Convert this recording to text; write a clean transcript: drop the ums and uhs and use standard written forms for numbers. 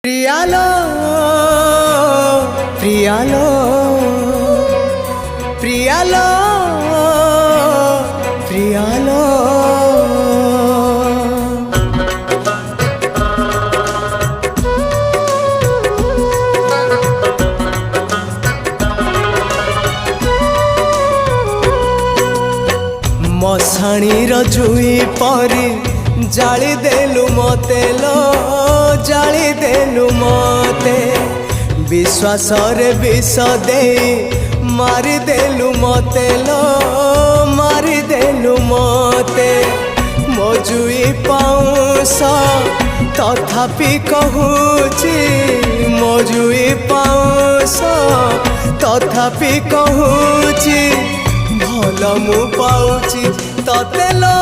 प्रियालो प्रियालो प्रियालो प्रियालो मशाणी रुई परी जाली देलु मते लो जाली देलु मते विश्वास रे विष दे मारी देलु मते लो मारी देलु मते मजुई पाउस तथापि कहूची मजुई पाउस तथापि कहूची भल मु पाउची तते लो।